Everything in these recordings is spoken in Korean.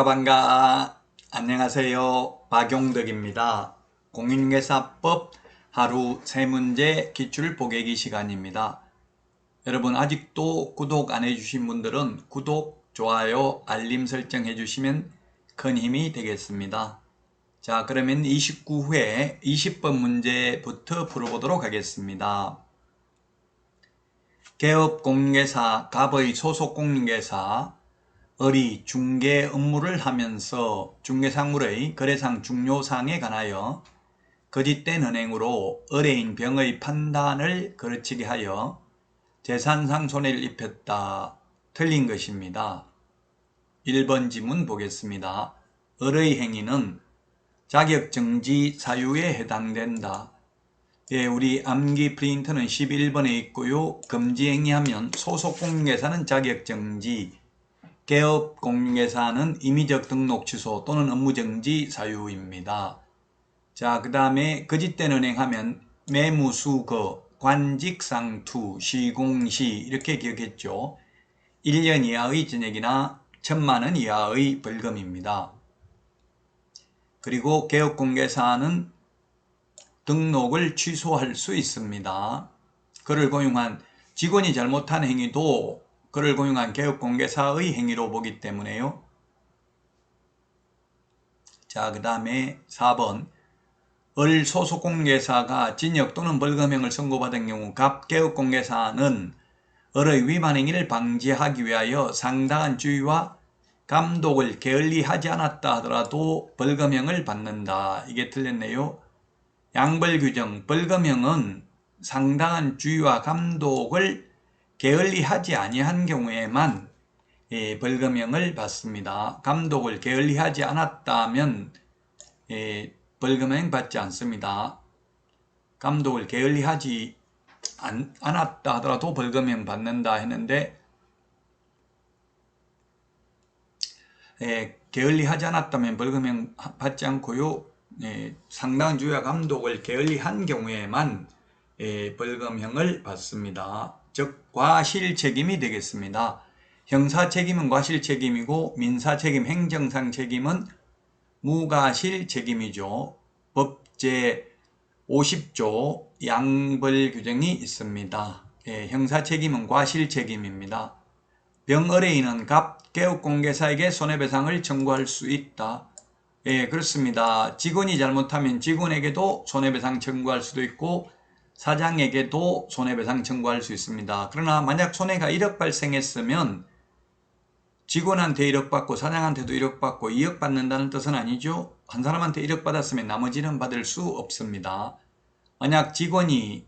반가. 안녕하세요. 박용덕입니다. 공인중개사법 하루 3문제 기출 보객이 시간입니다. 여러분 아직도 구독 안 해주신 분들은 구독, 좋아요, 알림 설정 해주시면 큰 힘이 되겠습니다. 자, 그러면 29회 20번 문제부터 풀어보도록 하겠습니다. 개업공인중개사, 갑의 소속공인중개사 을이 중개 업무를 하면서 중개사물의 거래상 중요사항에 관하여 거짓된 은행으로 의뢰인 병의 판단을 거르치게 하여 재산상 손해를 입혔다. 틀린 것입니다. 1번 지문 보겠습니다. 을의 행위는 자격정지 사유에 해당된다. 예, 우리 암기 프린트는 11번에 있고요. 금지행위하면 소속공인중개사는 자격정지, 개업공인중개사는 임의적 등록 취소 또는 업무정지 사유입니다. 자, 그 다음에 거짓된 은행하면 매무수거, 관직상투, 시공시 이렇게 기억했죠. 1년 이하의 전액이나 1000만원 이하의 벌금입니다. 그리고 개업공인중개사는 등록을 취소할 수 있습니다. 그를 고용한 직원이 잘못한 행위도 그를 고용한 개업공인중개사의 행위로 보기 때문에요. 자, 그 다음에 4번 을 소속공인중개사가 징역 또는 벌금형을 선고받은 경우 갑 개업공인중개사는 을의 위반 행위를 방지하기 위하여 상당한 주의와 감독을 게을리하지 않았다 하더라도 벌금형을 받는다. 이게 틀렸네요. 양벌규정, 벌금형은 상당한 주의와 감독을 게을리하지 아니한 경우에만 벌금형을 받습니다. 감독을 게을리하지 않았다면 벌금형 받지 않습니다. 감독을 게을리하지 않았다 하더라도 벌금형 받는다 했는데 게을리하지 않았다면 벌금형 받지 않고요. 상당한 주의와 감독을 게을리한 경우에만 벌금형을 받습니다. 즉 과실책임이 되겠습니다. 형사책임은 과실책임이고 민사책임, 행정상 책임은 무과실책임이죠. 법 제50조 양벌규정이 있습니다. 형사책임은 과실책임입니다. 병의뢰인은 갑 개업공인중개사에게 손해배상을 청구할 수 있다. 그렇습니다. 직원이 잘못하면 직원에게도 손해배상 청구할 수도 있고 사장에게도 손해배상 청구할 수 있습니다. 그러나 만약 손해가 1억 발생했으면 직원한테 1억 받고 사장한테도 1억 받고 2억 받는다는 뜻은 아니죠. 한 사람한테 1억 받았으면 나머지는 받을 수 없습니다. 만약 직원이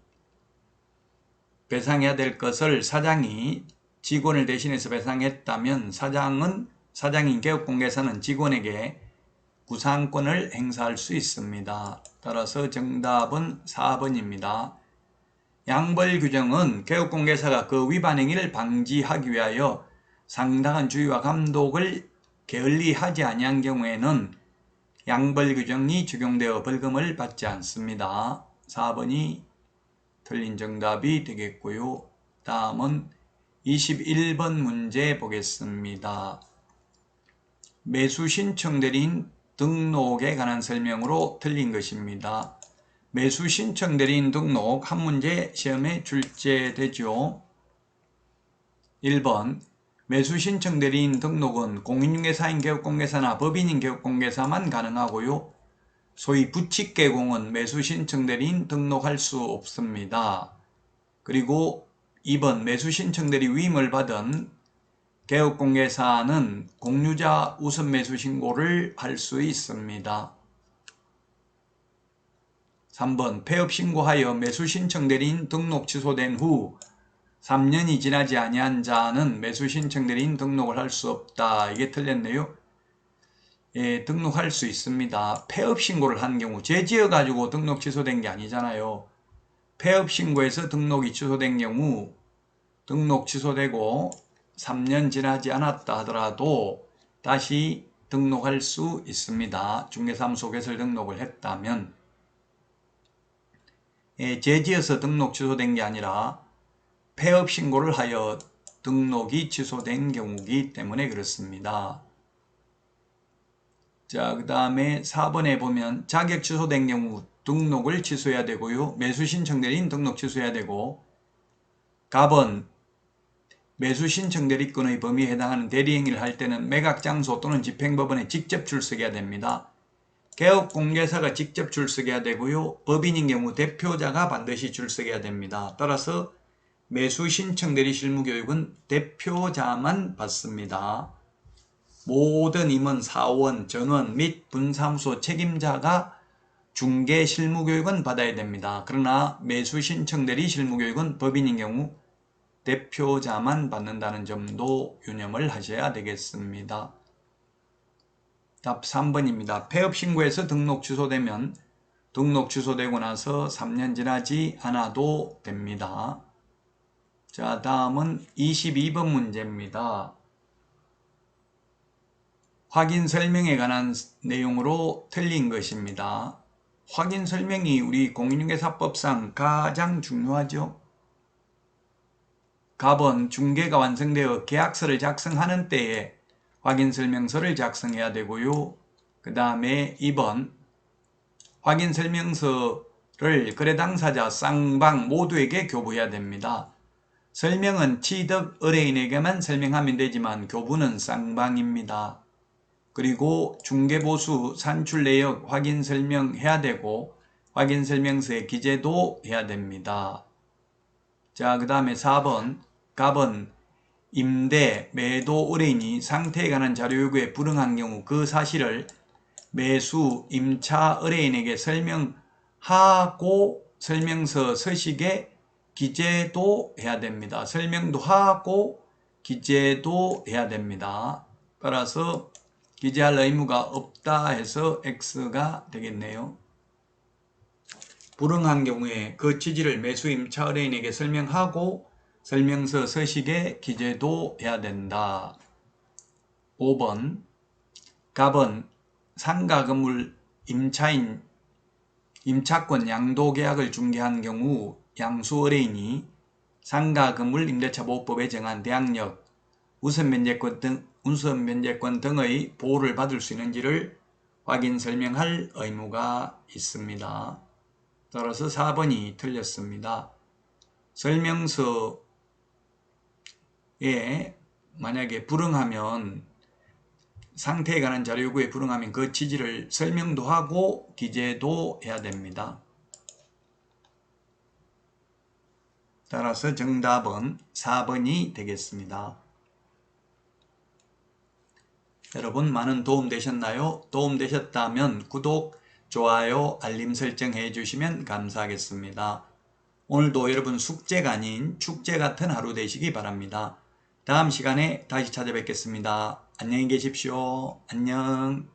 배상해야 될 것을 사장이 직원을 대신해서 배상했다면 사장인 개업공인중개사는 직원에게 구상권을 행사할 수 있습니다. 따라서 정답은 4번입니다. 양벌규정은 개업공인중개사가 그 위반 행위를 방지하기 위하여 상당한 주의와 감독을 게을리하지 아니한 경우에는 양벌규정이 적용되어 벌금을 받지 않습니다. 4번이 틀린 정답이 되겠고요. 다음은 21번 문제 보겠습니다. 매수 신청 대리인 등록에 관한 설명으로 틀린 것입니다. 매수 신청 대리인 등록 한 문제 시험에 출제되죠. 1번 매수 신청 대리인 등록은 공인중개사인 개업공인중개사나 법인인 개업공인중개사만 가능하고요. 소위 부칙개공은 매수 신청 대리인 등록할 수 없습니다. 그리고 2번 매수 신청 대리 위임을 받은 개업공인중개사는 공유자 우선 매수 신고를 할 수 있습니다. 3번 폐업 신고하여 매수 신청 대리인 등록 취소된 후 3년이 지나지 아니한 자는 매수 신청 대리인 등록을 할 수 없다. 이게 틀렸네요. 등록할 수 있습니다. 폐업 신고를 한 경우 죄지어 가지고 등록 취소된 게 아니잖아요. 폐업 신고에서 등록이 취소된 경우 등록 취소되고 3년 지나지 않았다 하더라도 다시 등록할 수 있습니다. 중개사무소 개설 등록을 했다면 제지에서 등록 취소된 게 아니라 폐업 신고를 하여 등록이 취소된 경우이기 때문에 그렇습니다. 자, 그 다음에 4번에 보면 자격 취소된 경우 등록을 취소해야 되고요. 매수 신청 대리인 등록 취소해야 되고, 갑은 매수 신청 대리권의 범위에 해당하는 대리행위를 할 때는 매각장소 또는 집행법원에 직접 출석해야 됩니다. 개업공개사가 직접 출석해야 되고요. 법인인 경우 대표자가 반드시 출석해야 됩니다. 따라서 매수 신청 대리 실무교육은 대표자만 받습니다. 모든 임원, 사원, 전원 및 분사무소 책임자가 중개 실무교육은 받아야 됩니다. 그러나 매수 신청 대리 실무교육은 법인인 경우 대표자만 받는다는 점도 유념을 하셔야 되겠습니다. 답 3번입니다. 폐업 신고에서 등록 취소되면 등록 취소되고 나서 3년 지나지 않아도 됩니다. 자, 다음은 22번 문제입니다. 확인 설명에 관한 내용으로 틀린 것입니다. 확인 설명이 우리 공인중개사법상 가장 중요하죠. 갑은 중개가 완성되어 계약서를 작성하는 때에 확인설명서를 작성해야 되고요. 그 다음에 2번 확인설명서를 거래 당사자, 쌍방 모두에게 교부해야 됩니다. 설명은 취득 의뢰인에게만 설명하면 되지만 교부는 쌍방입니다. 그리고 중개보수 산출 내역 확인설명 해야 되고 확인설명서의 기재도 해야 됩니다. 자, 그 다음에 4번 갑은 임대, 매도 의뢰인이 상태에 관한 자료 요구에 불응한 경우 그 사실을 매수, 임차 의뢰인에게 설명하고 설명서 서식에 기재도 해야 됩니다. 설명도 하고 기재도 해야 됩니다. 따라서 기재할 의무가 없다 해서 X가 되겠네요. 불응한 경우에 그 취지를 매수, 임차 의뢰인에게 설명하고 설명서 서식에 기재도 해야 된다. 5번 갑은 상가 건물 임차인 임차권 양도 계약을 중개한 경우 양수 의뢰인이 상가 건물 임대차 보호법에 정한 대항력, 우선 면제권 등의 보호를 받을 수 있는지를 확인 설명할 의무가 있습니다. 따라서 4번이 틀렸습니다. 설명서에 만약에 불응하면 상태에 관한 자료 요구에 불응하면 그 취지를 설명도 하고 기재도 해야 됩니다. 따라서 정답은 4번이 되겠습니다. 여러분 많은 도움 되셨나요? 도움 되셨다면 구독, 좋아요, 알림 설정 해주시면 감사하겠습니다. 오늘도 여러분 숙제가 아닌 축제 같은 하루 되시기 바랍니다. 다음 시간에 다시 찾아뵙겠습니다. 안녕히 계십시오. 안녕.